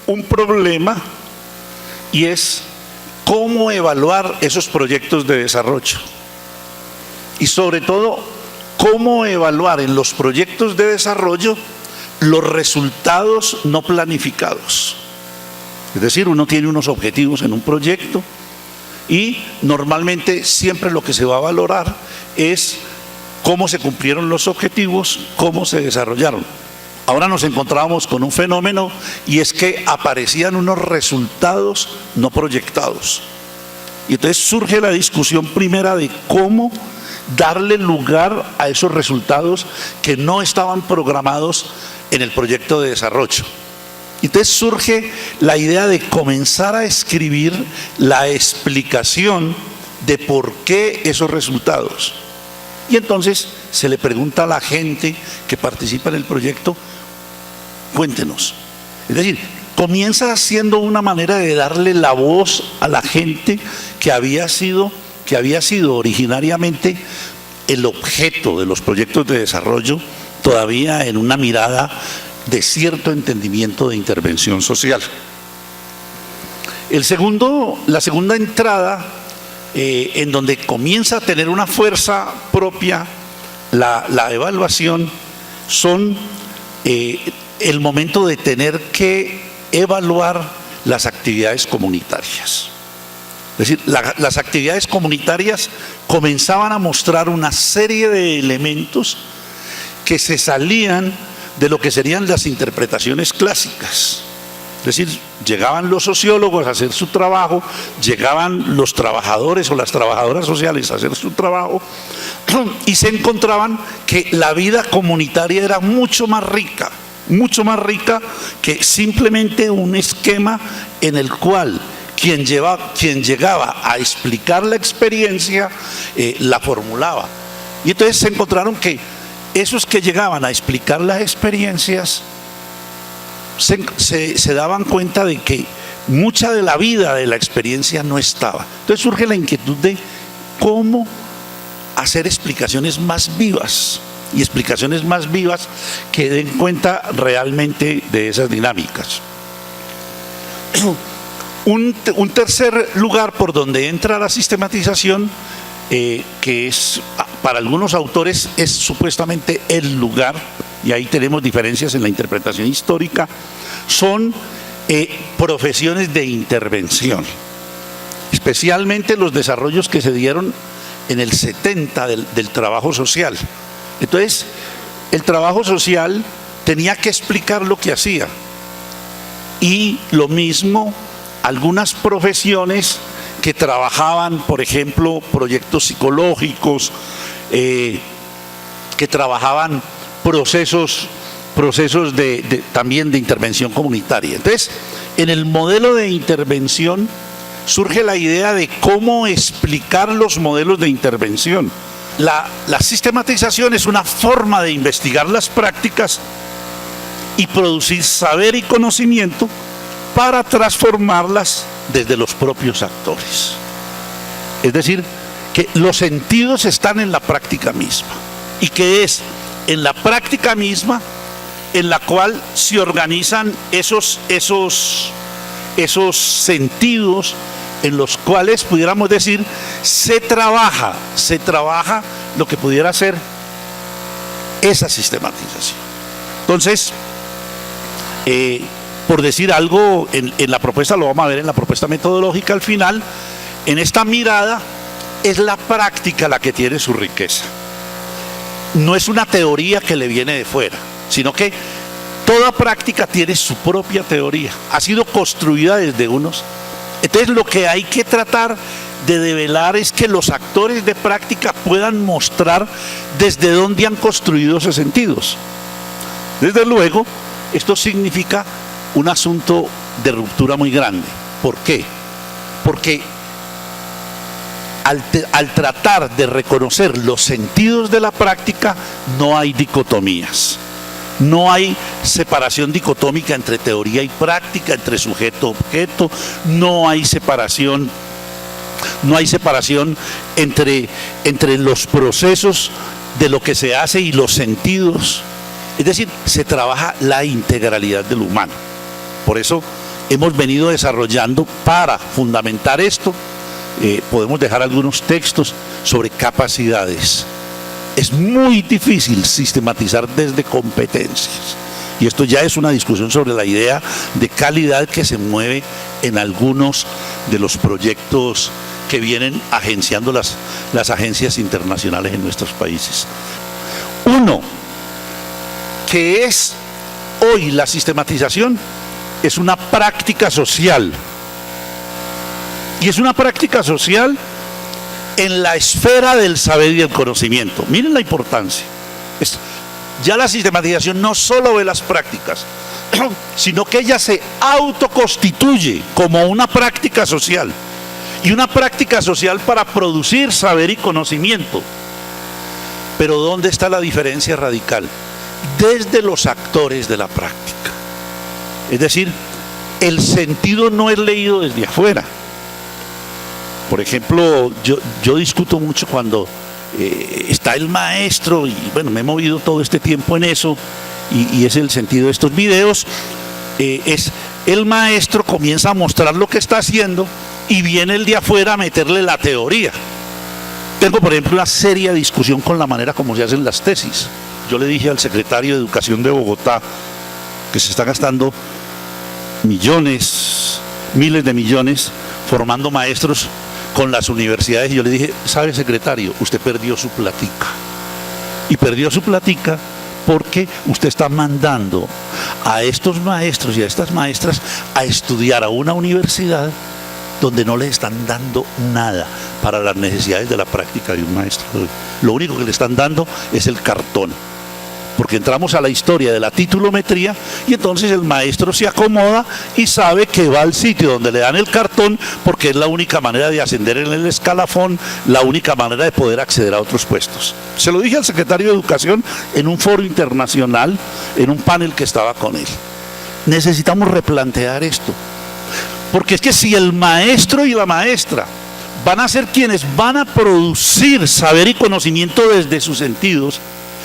un problema, y es cómo evaluar esos proyectos de desarrollo. Y sobre todo, cómo evaluar en los proyectos de desarrollo los resultados no planificados. Es decir, uno tiene unos objetivos en un proyecto y normalmente siempre lo que se va a valorar es cómo se cumplieron los objetivos, cómo se desarrollaron. Ahora nos encontrábamos con un fenómeno, y es que aparecían unos resultados no proyectados. Y entonces surge la discusión primera de cómo darle lugar a esos resultados que no estaban programados en el proyecto de desarrollo. Entonces surge la idea de comenzar a escribir la explicación de por qué esos resultados. Y entonces se le pregunta a la gente que participa en el proyecto: cuéntenos. Es decir, comienza siendo una manera de darle la voz a la gente que había sido originariamente el objeto de los proyectos de desarrollo, todavía en una mirada de cierto entendimiento de intervención social. La segunda entrada, en donde comienza a tener una fuerza propia la evaluación, son el momento de tener que evaluar las actividades comunitarias. Es decir, las actividades comunitarias comenzaban a mostrar una serie de elementos que se salían de lo que serían las interpretaciones clásicas. Es decir, llegaban los sociólogos a hacer su trabajo, llegaban los trabajadores o las trabajadoras sociales a hacer su trabajo, y se encontraban que la vida comunitaria era mucho más rica que simplemente un esquema en el cual quien llegaba a explicar la experiencia la formulaba. Y entonces se encontraron que esos que llegaban a explicar las experiencias se daban cuenta de que mucha de la vida de la experiencia no estaba. Entonces surge la inquietud de cómo hacer explicaciones más vivas, y explicaciones más vivas que den cuenta realmente de esas dinámicas. Un tercer lugar por donde entra la sistematización, que es para algunos autores es supuestamente el lugar, y ahí tenemos diferencias en la interpretación histórica, son profesiones de intervención, especialmente los desarrollos que se dieron en el 70 del trabajo social. Entonces, el trabajo social tenía que explicar lo que hacía, y lo mismo algunas profesiones que trabajaban, por ejemplo, proyectos psicológicos, que trabajaban procesos también de intervención comunitaria. Entonces, en el modelo de intervención surge la idea de cómo explicar los modelos de intervención. La sistematización es una forma de investigar las prácticas y producir saber y conocimiento para transformarlas desde los propios actores. Es decir, que los sentidos están en la práctica misma, y que es en la práctica misma en la cual se organizan esos sentidos, en los cuales pudiéramos decir se trabaja lo que pudiera ser esa sistematización. Entonces, por decir algo, en la propuesta, lo vamos a ver en la propuesta metodológica al final, en esta mirada es la práctica la que tiene su riqueza. No es una teoría que le viene de fuera, sino que toda práctica tiene su propia teoría, ha sido construida desde unos. Entonces, lo que hay que tratar de develar es que los actores de práctica puedan mostrar desde dónde han construido esos sentidos. Desde luego, esto significa un asunto de ruptura muy grande. ¿Por qué? Porque al tratar de reconocer los sentidos de la práctica, no hay dicotomías. No hay separación dicotómica entre teoría y práctica, entre sujeto-objeto, no hay separación entre los procesos de lo que se hace y los sentidos. Es decir, se trabaja la integralidad del humano. Por eso hemos venido desarrollando para fundamentar esto. Podemos dejar algunos textos sobre capacidades. Es muy difícil sistematizar desde competencias. Y esto ya es una discusión sobre la idea de calidad que se mueve en algunos de los proyectos que vienen agenciando las agencias internacionales en nuestros países. Uno, que es hoy la sistematización, es una práctica social. Y es una práctica social en la esfera del saber y del conocimiento. Miren la importancia. Ya la sistematización no solo ve las prácticas, sino que ella se autoconstituye como una práctica social. Y una práctica social para producir saber y conocimiento. Pero ¿dónde está la diferencia radical? Desde los actores de la práctica. Es decir, el sentido no es leído desde afuera. Por ejemplo, yo discuto mucho cuando está el maestro, y bueno, me he movido todo este tiempo en eso, y es el sentido de estos videos, es el maestro comienza a mostrar lo que está haciendo y viene el de afuera a meterle la teoría. Tengo, por ejemplo, una seria discusión con la manera como se hacen las tesis. Yo le dije al secretario de Educación de Bogotá que se está gastando millones, miles de millones formando maestros con las universidades, y yo le dije, ¿sabe, secretario? Usted perdió su platica. Y perdió su platica porque usted está mandando a estos maestros y a estas maestras a estudiar a una universidad donde no le están dando nada para las necesidades de la práctica de un maestro. Lo único que le están dando es el cartón. Porque entramos a la historia de la titulometría y entonces el maestro se acomoda y sabe que va al sitio donde le dan el cartón porque es la única manera de ascender en el escalafón, la única manera de poder acceder a otros puestos. Se lo dije al secretario de Educación en un foro internacional, en un panel que estaba con él. Necesitamos replantear esto. Porque es que si el maestro y la maestra van a ser quienes van a producir saber y conocimiento desde sus sentidos,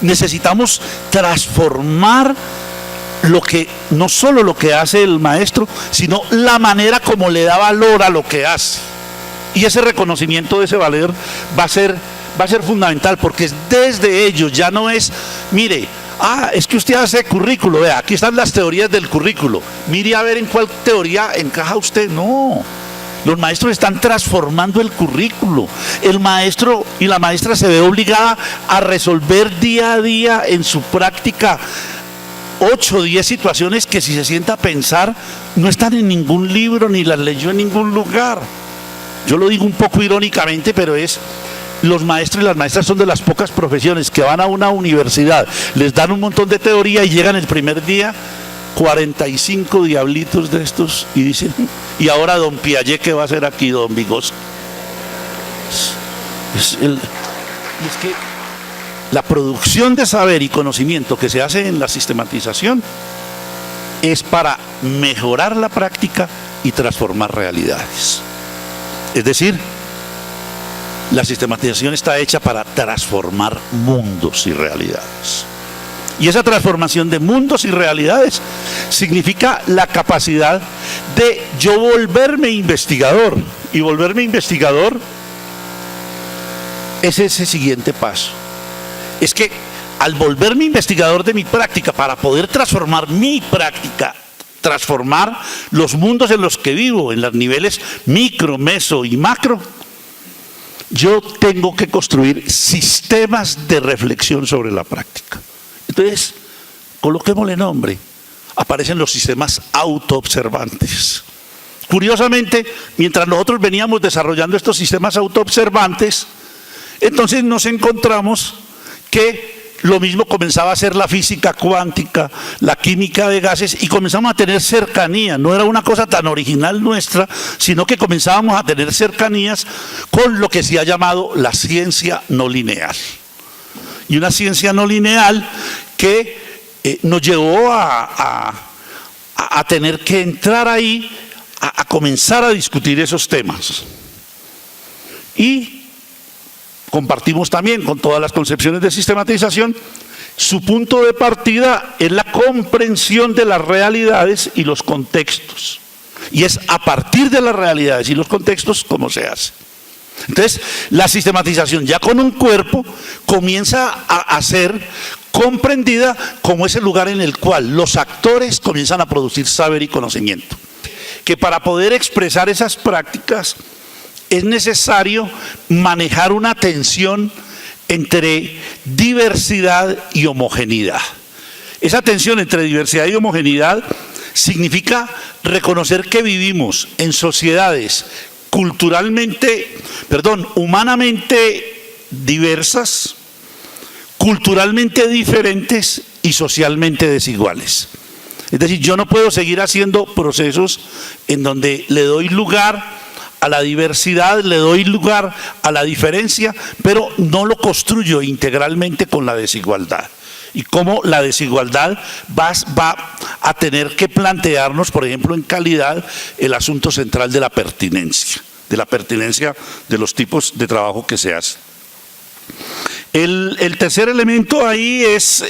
necesitamos transformar no solo lo que hace el maestro, sino la manera como le da valor a lo que hace. Y ese reconocimiento de ese valor va a ser fundamental, porque es desde ellos, ya no es, mire, es que usted hace currículo, vea, aquí están las teorías del currículo, mire a ver en cuál teoría encaja usted. No. Los maestros están transformando el currículo. El maestro y la maestra se ve obligada a resolver día a día en su práctica 8 o 10 situaciones que, si se sienta a pensar, no están en ningún libro ni las leyó en ningún lugar. Yo lo digo un poco irónicamente, pero los maestros y las maestras son de las pocas profesiones que van a una universidad, les dan un montón de teoría y llegan el primer día 45 diablitos de estos y dicen, ¿y ahora don Piaget qué va a hacer aquí, don Vigos? Es que la producción de saber y conocimiento que se hace en la sistematización es para mejorar la práctica y transformar realidades. Es decir, la sistematización está hecha para transformar mundos y realidades. Y esa transformación de mundos y realidades significa la capacidad de yo volverme investigador. Y volverme investigador es ese siguiente paso. Es que al volverme investigador de mi práctica, para poder transformar mi práctica, transformar los mundos en los que vivo, en los niveles micro, meso y macro, yo tengo que construir sistemas de reflexión sobre la práctica. Entonces, coloquémosle nombre, aparecen los sistemas autoobservantes. Curiosamente, mientras nosotros veníamos desarrollando estos sistemas autoobservantes, entonces nos encontramos que lo mismo comenzaba a ser la física cuántica, la química de gases, y comenzamos a tener cercanía. No era una cosa tan original nuestra, sino que comenzábamos a tener cercanías con lo que se ha llamado la ciencia no lineal. Y una ciencia no lineal que nos llevó a tener que entrar ahí, a comenzar a discutir esos temas. Y compartimos también con todas las concepciones de sistematización, su punto de partida es la comprensión de las realidades y los contextos. y es a partir de las realidades y los contextos cómo se hace. Entonces, la sistematización ya con un cuerpo comienza a ser comprendida como ese lugar en el cual los actores comienzan a producir saber y conocimiento. Que para poder expresar esas prácticas es necesario manejar una tensión entre diversidad y homogeneidad. Esa tensión entre diversidad y homogeneidad significa reconocer que vivimos en sociedades humanamente diversas, culturalmente diferentes y socialmente desiguales. Es decir, yo no puedo seguir haciendo procesos en donde le doy lugar a la diversidad, le doy lugar a la diferencia, pero no lo construyo integralmente con la desigualdad. Y cómo la desigualdad va a tener que plantearnos, por ejemplo, en calidad, el asunto central de la pertinencia de los tipos de trabajo que se hace. El tercer elemento ahí es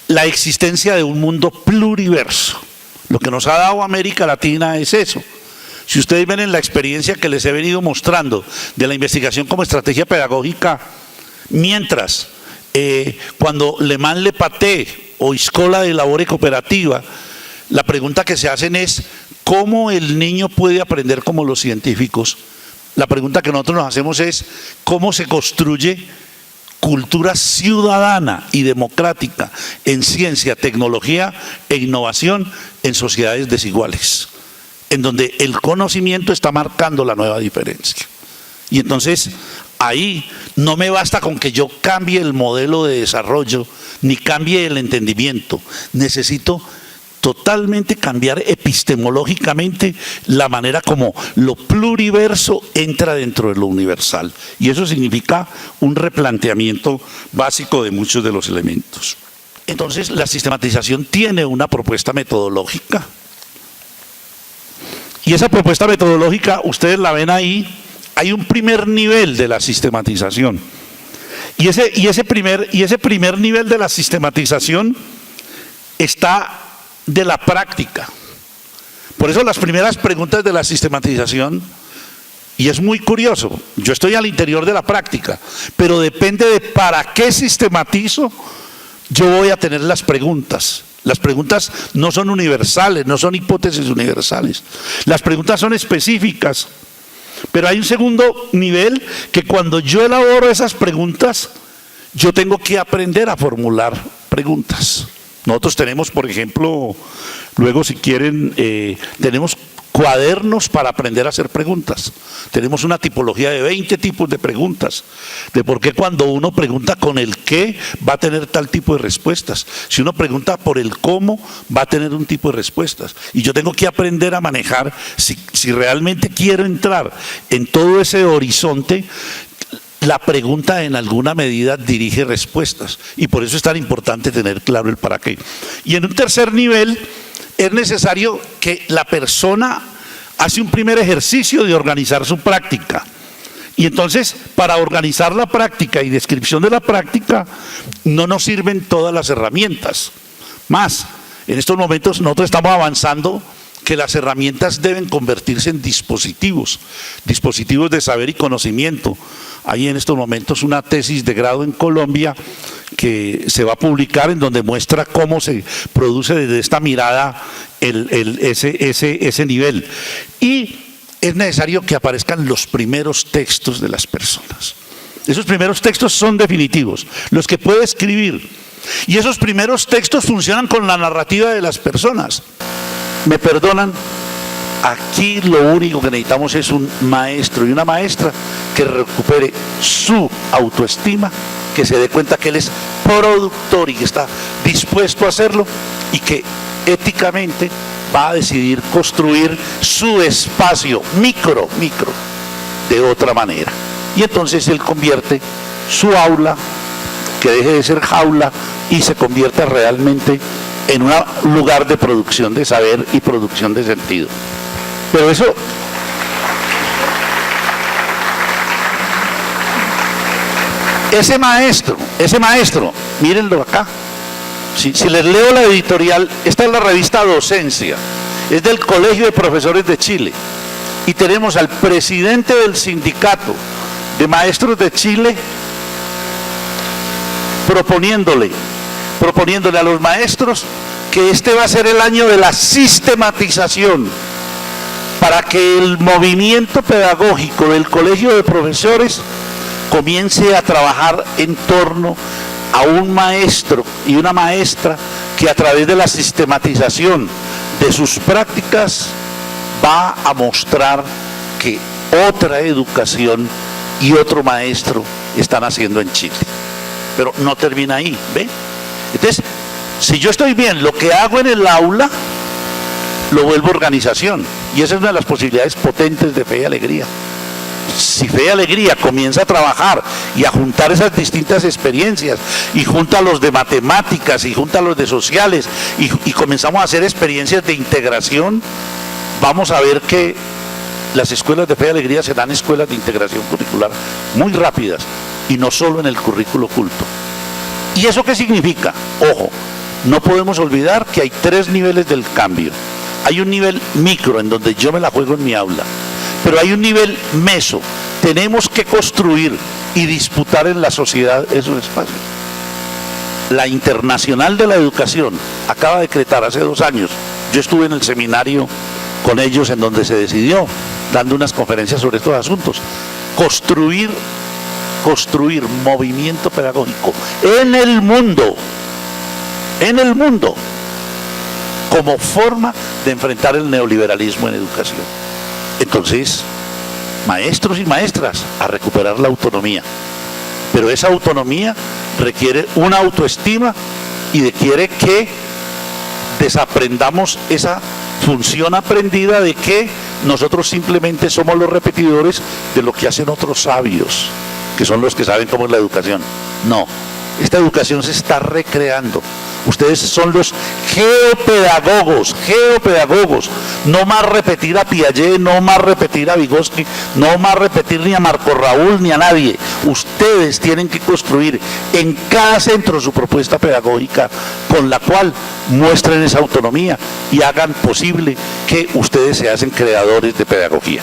la existencia de un mundo pluriverso. Lo que nos ha dado América Latina es eso. Si ustedes ven en la experiencia que les he venido mostrando de la investigación como estrategia pedagógica, mientras cuando Le Mans Le Paté o Escuela de Labore Cooperativa, la pregunta que se hacen es ¿cómo el niño puede aprender como los científicos? La pregunta que nosotros nos hacemos es ¿cómo se construye cultura ciudadana y democrática en ciencia, tecnología e innovación en sociedades desiguales? En donde el conocimiento está marcando la nueva diferencia. Y entonces ahí no me basta con que yo cambie el modelo de desarrollo, ni cambie el entendimiento. Necesito totalmente cambiar epistemológicamente la manera como lo pluriverso entra dentro de lo universal. Y eso significa un replanteamiento básico de muchos de los elementos. Entonces la sistematización tiene una propuesta metodológica. Y esa propuesta metodológica, ustedes la ven ahí, hay un primer nivel de la sistematización. Y ese primer nivel de la sistematización está de la práctica. Por eso las primeras preguntas de la sistematización, y es muy curioso, yo estoy al interior de la práctica, pero depende de para qué sistematizo, yo voy a tener las preguntas. Las preguntas no son universales, no son hipótesis universales. Las preguntas son específicas. Pero hay un segundo nivel que cuando yo elaboro esas preguntas, yo tengo que aprender a formular preguntas. Nosotros tenemos, por ejemplo, luego si quieren, tenemos cuadernos para aprender a hacer preguntas. Tenemos una tipología de 20 tipos de preguntas, de por qué cuando uno pregunta con el qué va a tener tal tipo de respuestas. Si uno pregunta por el cómo va a tener un tipo de respuestas. Y yo tengo que aprender a manejar, si realmente quiero entrar en todo ese horizonte, la pregunta en alguna medida dirige respuestas. Y por eso es tan importante tener claro el para qué. Y en un tercer nivel, es necesario que la persona hace un primer ejercicio de organizar su práctica. Y entonces, para organizar la práctica y descripción de la práctica, no nos sirven todas las herramientas. Más, en estos momentos nosotros estamos avanzando que las herramientas deben convertirse en dispositivos de saber y conocimiento. Hay en estos momentos una tesis de grado en Colombia que se va a publicar en donde muestra cómo se produce desde esta mirada ese nivel. Y es necesario que aparezcan los primeros textos de las personas. Esos primeros textos son definitivos, los que puede escribir. Y esos primeros textos funcionan con la narrativa de las personas. ¿Me perdonan? Aquí lo único que necesitamos es un maestro y una maestra que recupere su autoestima, que se dé cuenta que él es productor y que está dispuesto a hacerlo y que éticamente va a decidir construir su espacio micro de otra manera. Y entonces él convierte su aula, que deje de ser jaula y se convierta realmente en un lugar de producción de saber y producción de sentido. Pero eso, ese maestro, mírenlo acá. Si les leo la editorial, esta es la revista Docencia, es del Colegio de Profesores de Chile. Y tenemos al presidente del sindicato de maestros de Chile proponiéndole a los maestros que este va a ser el año de la sistematización para que el movimiento pedagógico del Colegio de Profesores comience a trabajar en torno a un maestro y una maestra que a través de la sistematización de sus prácticas va a mostrar que otra educación y otro maestro están haciendo en Chile. Pero no termina ahí, ¿ve? Entonces, si yo estoy bien, lo que hago en el aula lo vuelvo organización, y esa es una de las posibilidades potentes de Fe y Alegría. Si Fe y Alegría comienza a trabajar y a juntar esas distintas experiencias, y junta a los de matemáticas y junta a los de sociales, y comenzamos a hacer experiencias de integración, vamos a ver que las escuelas de Fe y Alegría serán escuelas de integración curricular muy rápidas, y no solo en el currículo oculto. ¿Y eso qué significa? Ojo, no podemos olvidar que hay 3 niveles del cambio. Hay un nivel micro, en donde yo me la juego en mi aula, pero hay un nivel meso. Tenemos que construir y disputar en la sociedad esos espacios. La Internacional de la Educación acaba de decretar hace 2 años, yo estuve en el seminario con ellos en donde se decidió, dando unas conferencias sobre estos asuntos, construir movimiento pedagógico en el mundo, como forma de enfrentar el neoliberalismo en educación. Entonces, maestros y maestras, a recuperar la autonomía, pero esa autonomía requiere una autoestima y requiere que desaprendamos esa función aprendida de que nosotros simplemente somos los repetidores de lo que hacen otros sabios, que son los que saben cómo es la educación. No, esta educación se está recreando. Ustedes son los geopedagogos, no más repetir a Piaget, no más repetir a Vygotsky, no más repetir ni a Marco Raúl ni a nadie. Ustedes tienen que construir en cada centro su propuesta pedagógica con la cual muestren esa autonomía y hagan posible que ustedes se hacen creadores de pedagogía.